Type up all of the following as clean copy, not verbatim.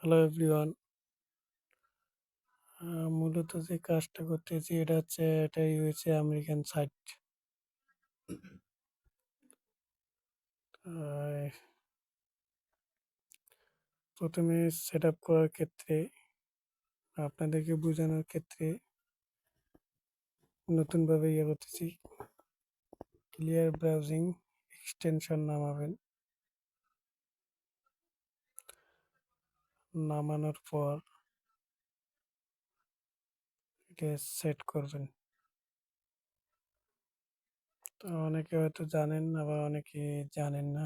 Hello everyone. মূলত যে কাজটা করতেছি এটাই হয়েছে আমেরিকান সাইট। আহ, প্রথমে সেট আপ করার ক্ষেত্রে আপনাদেরকে বোঝানোর ক্ষেত্রে নতুনভাবে করতেছি। ক্লিয়ার ব্রাউজিং এক্সটেনশন নামাবেন। নামানোর পর এটা সেট করবেন। তো অনেকে হয়তো জানেন, আবার অনেকে জানেন না,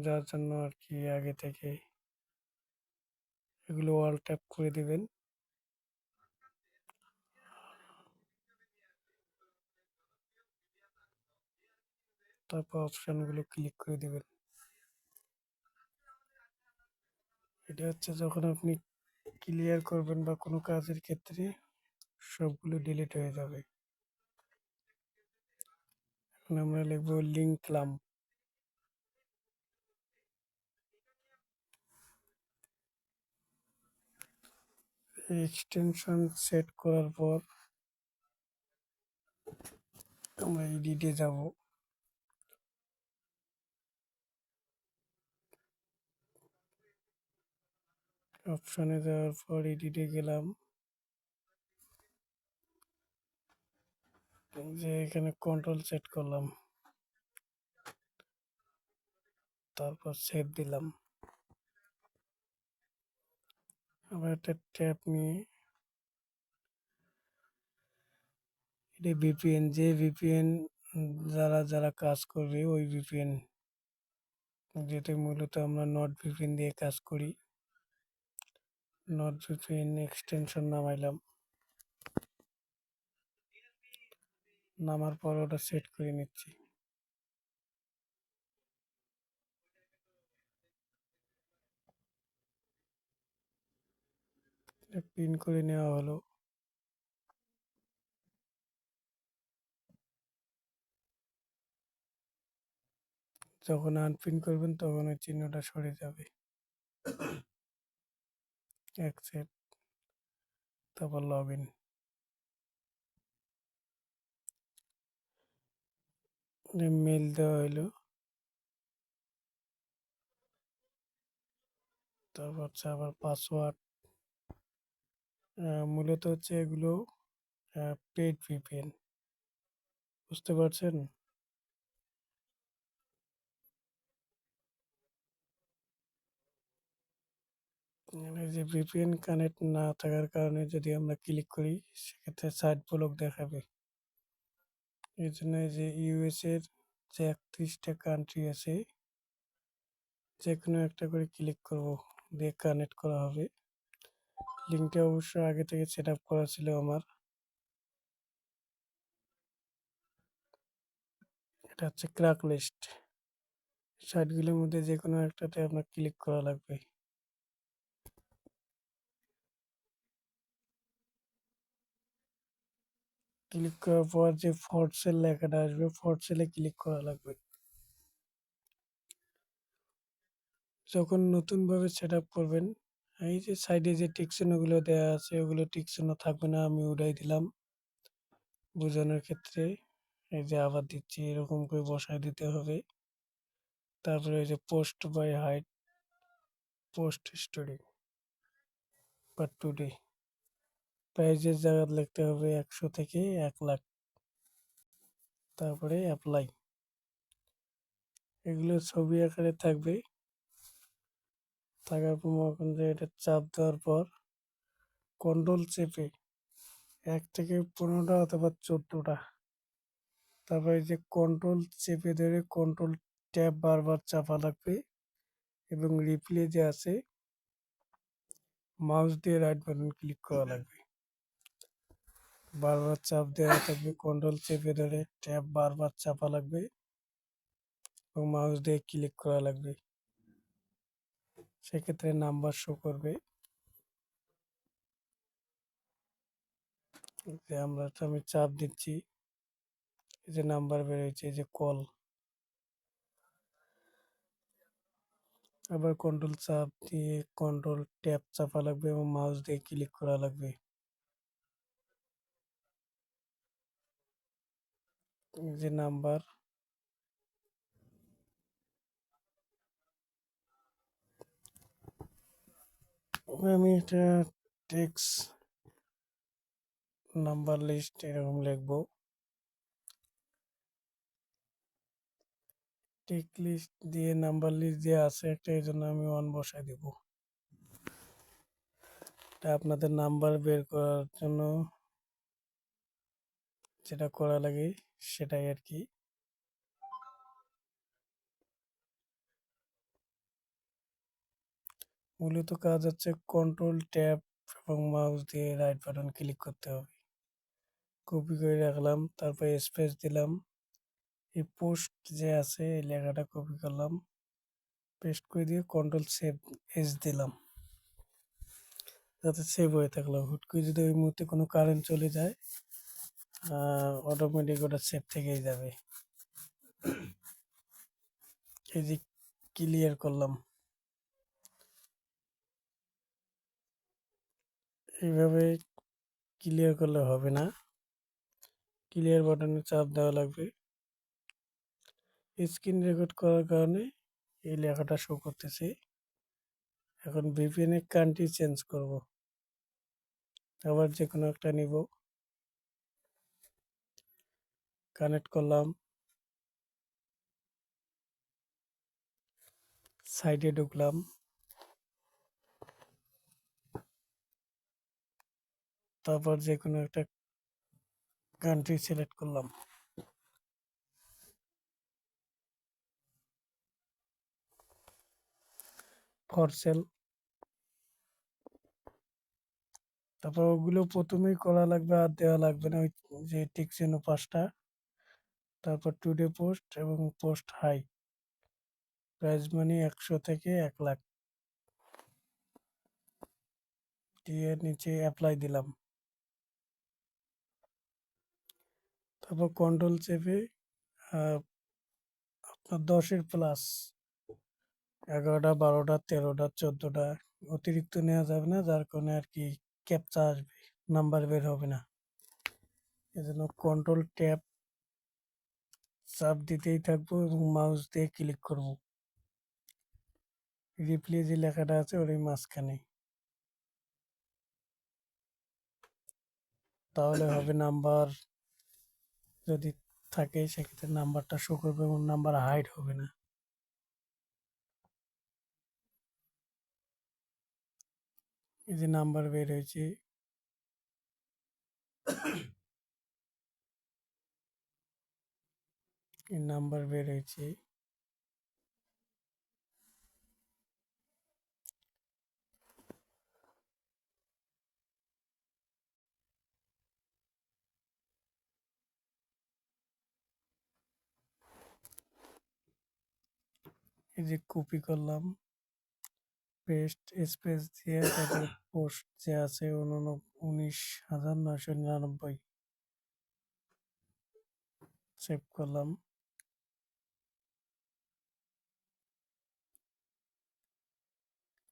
যার জন্য আর কি আগে থেকে এগুলো অল ট্যাপ করে দিবেন। তারপর অপশনগুলো ক্লিক করে দিবেন। এটা হচ্ছে যখন আপনি ক্লিয়ার করবেন বা কোনো কাজের ক্ষেত্রে সবগুলো ডিলিট হয়ে যাবে। এখন আমরা লিখবো লিঙ্ক লাম্প। এক্সটেনশন সেট করার পর আমরা এডিটে যাব। অপশনে যাওয়ার পর এডিটে গেলাম, যে এখানে কন্ট্রোল সেট করলাম, তারপর সেভ দিলাম। আবার একটা ট্যাব নিয়ে এটা ভিপিএন, যে ভিপিএন যারা যারা কাজ করবে ওই ভিপিএন, যেটা মূলত আমরা নট ভিপিএন দিয়ে কাজ করি। নট ভিপিএন এক্সটেনশন নামাইলাম, নামার পর ওটা সেট করে নিচ্ছি। পিন করে নেওয়া হলো। যখন আনপিন করবেন তখন ওই চিহ্নটা সরে যাবে। অ্যাকসেপ্ট, তারপর লগ ইন। মেল দেওয়া হলো, তারপর হচ্ছে আবার পাসওয়ার্ড। মূলত হচ্ছে এগুলো পেড ভিপিএন, বুঝতে পারছেন? এই যে ভিপিএন কানেক্ট না থাকার কারণে যদি আমরা ক্লিক করি সেক্ষেত্রে সাইট ব্লক দেখাবে। এই জন্য এই যে ইউএস এর যে 31টা কান্ট্রি আছে, যে কোনো একটা করে ক্লিক করব, দিয়ে কানেক্ট করা হবে। লিঙ্কটা অবশ্য আগে থেকে সেট আপ করা ছিল আমার। এটা হচ্ছে ক্র্যাক লিস্ট। সাইটগুলোর মধ্যে যে কোনো একটাতে আপনার ক্লিক করা লাগবে। ক্লিক করার পর যে ফর সেল লেখাটা আসবে, ফর সেলে ক্লিক করা লাগবে। যখন নতুনভাবে সেট আপ করবেন, এই যে সাইডে যে টিক চিহ্নগুলো দেওয়া আছে ওগুলো টিক চিহ্ন থাকবে না, আমি উড়াই দিলাম বোঝানোর ক্ষেত্রে। এই যে আবার দিচ্ছি, এরকম করে বসায় দিতে হবে। তারপরে এই যে post by height, post story বা টুডে, প্রাইজের জায়গা লিখতে হবে 100 থেকে 1 লাখ। তারপরে অ্যাপ্লাই। এগুলো ছবি আকারে থাকবে। থাকার পর এখন যে এটা চাপ দেওয়ার পর কন্ট্রোল চেপে 1 থেকে 15টা অথবা 14টা, তারপরে এই যে কন্ট্রোল চেপে ধরে কন্ট্রোল ট্যাব বারবার চাপা লাগবে, এবং রিপ্লে যে আছে মাউস দিয়ে রাইট বাটন ক্লিক করা লাগবে। বারবার চাপ দেওয়া থাকবে, কন্ট্রোল চেপে ধরে ট্যাব বারবার চাপা লাগবে এবং মাউস দিয়ে ক্লিক করা লাগবে। সেক্ষেত্রে নাম্বার শো করবে। যে আমি চাপ দিচ্ছি, এই যে নাম্বার বেরোচ্ছে, এই যে কল, আবার কন্ট্রোল চাপ দিয়ে কন্ট্রোল ট্যাব চাপা লাগবে এবং মাউস দিয়ে ক্লিক করা লাগবে। এই যে নাম্বার, আমি এটা টেক্সট নাম্বার লিস্ট এরকম লিখবো। টেক্সট লিস্ট দিয়ে নাম্বার লিস্ট দিয়ে আছে একটা, এই জন্য আমি 1 বসাই দিব। এটা আপনাদের নাম্বার বের করার জন্য যেটা করা লাগে সেটাই আর কি। মূলত কাজ হচ্ছে কন্ট্রোল ট্যাব এবং মাউস দিয়ে রাইট বাটন ক্লিক করতে হবে। কপি করে রাখলাম, তারপর স্পেস দিলাম। এই পোস্ট যে আছে এই লেখাটা কপি করলাম, পেস্ট করে দিয়ে কন্ট্রোল সেভ এস দিলাম, যাতে সেভ হয়ে থাকলো। হুট করে যদি ওই মুহূর্তে কোনো কারেন্ট চলে যায় অটোমেটিক ওটা সেভ থেকেই যাবে। এই যে ক্লিয়ার করলাম, এইভাবে ক্লিয়ার করলে হবে না, ক্লিয়ার বাটনে চাপ দেওয়া লাগবে। স্ক্রিন রেকর্ড করার কারণে এই লেখাটা শো করতেছে। এখন ভিপিএন এর কান্ট্রি চেঞ্জ করব, আবার যে কোনো একটা নিব, কানেক্ট করলাম, সাইডে ঢুকলাম, তারপর যে কোনো একটা কান্ট্রি সিলেক্ট করলাম, ফর সেল। তারপর ওগুলো প্রথমেই করা লাগবে, আর দেওয়া লাগবে না, ওই যে টিকচিহ্ন 5টা, তারপর টুডে পোস্ট এবং পোস্ট হাই, প্রাইস মানি 100 থেকে 1 লাখ দিয়ে নিচে অ্যাপ্লাই দিলাম। তারপর কন্ট্রোল চেপে আপনার 10-এর প্লাস 11টা 12টা 13টা 14টা অতিরিক্ত নেওয়া যাবে না, যার কারণে আর কি ক্যাপচা আসবে, নাম্বার বের হবে না। এজন্য কন্ট্রোল ট্যাব চাপ দিতেই থাকবো এবং মাউস দিয়ে ক্লিক করব। রিপ্লে যে লেখাটা আছে ওর এই মাঝখানে, তাহলে হবে নাম্বার যদি থাকে সেক্ষেত্রে নাম্বারটা শো করবে এবং নাম্বার হাইড হবে না। এই যে নাম্বার বের হয়েছে, এই নাম্বার বের হয়েছে। এই যে কপি করলাম, পেস্ট স্পেস দিয়ে তারপরে পোস্ট যে আছে 19,999 সেভ করলাম,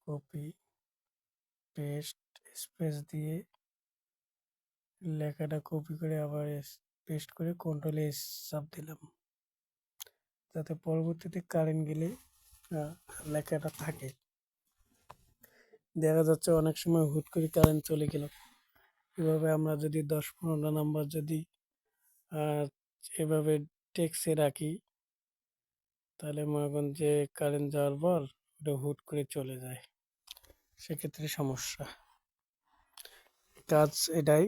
কপি পেস্ট স্পেস দিয়ে লেখাটা কপি করে আবার পেস্ট করে কন্ট্রোল এস চাপ দিলাম, যাতে পরবর্তীতে কারেন্ট গেলে লেখাটা থাকে। দেখা যাচ্ছে অনেক সময় হুট করে কারেন্ট চলে গেল, এভাবে আমরা যদি 10-15টা নাম্বার যদি আহ, এভাবে টেক্সে রাখি, তাহলে মনে করেন যে কারেন্ট যাওয়ার পর ওটা হুট করে চলে যায়, সেক্ষেত্রে সমস্যা। কাজ এটাই।